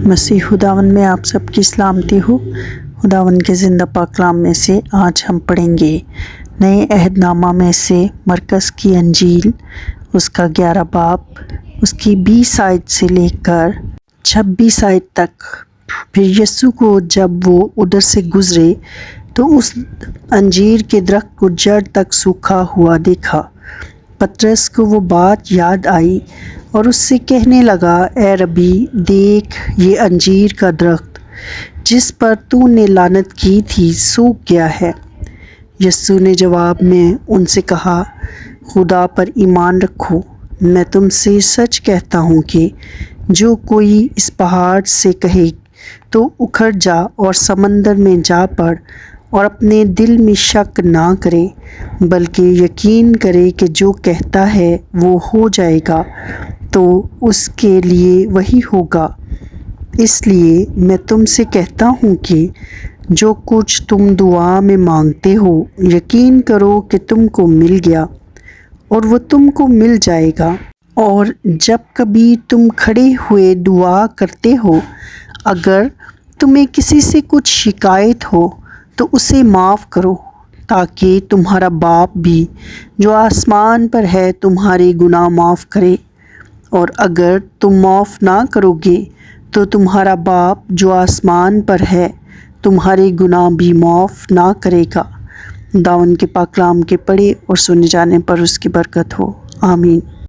مسیح خداوند میں آپ سب کی سلامتی ہو۔ خداوند کے زندہ پاک کلام میں سے آج ہم پڑھیں گے نئے عہد نامہ میں سے مرکز کی انجیل، اس کا 11 باب، اس کی 20 آیت سے لے کر 26 آیت تک۔ پھر یسوع کو جب وہ ادھر سے گزرے تو اس انجیر کے درخت کو جڑ تک سوکھا ہوا دیکھا۔ پطرس کو وہ بات یاد آئی اور اس سے کہنے لگا، اے ربی، دیکھ، یہ انجیر کا درخت جس پر تو نے لعنت کی تھی سوکھ گیا ہے۔ یسوع نے جواب میں ان سے کہا، خدا پر ایمان رکھو۔ میں تم سے سچ کہتا ہوں کہ جو کوئی اس پہاڑ سے کہے تو اکھڑ جا اور سمندر میں جا پڑ، اور اپنے دل میں شک نہ کرے بلکہ یقین کرے کہ جو کہتا ہے وہ ہو جائے گا، تو اس کے لیے وہی ہوگا۔ اس لیے میں تم سے کہتا ہوں کہ جو کچھ تم دعا میں مانگتے ہو، یقین کرو کہ تم کو مل گیا اور وہ تم کو مل جائے گا۔ اور جب کبھی تم کھڑے ہوئے دعا کرتے ہو، اگر تمہیں کسی سے کچھ شکایت ہو تو اسے معاف کرو، تاکہ تمہارا باپ بھی جو آسمان پر ہے تمہارے گناہ معاف کرے۔ اور اگر تم معاف نہ کرو گے تو تمہارا باپ جو آسمان پر ہے تمہارے گناہ بھی معاف نہ کرے گا۔ خداوند کے پاک کلام کے پڑھے اور سنے جانے پر اس کی برکت ہو، آمین۔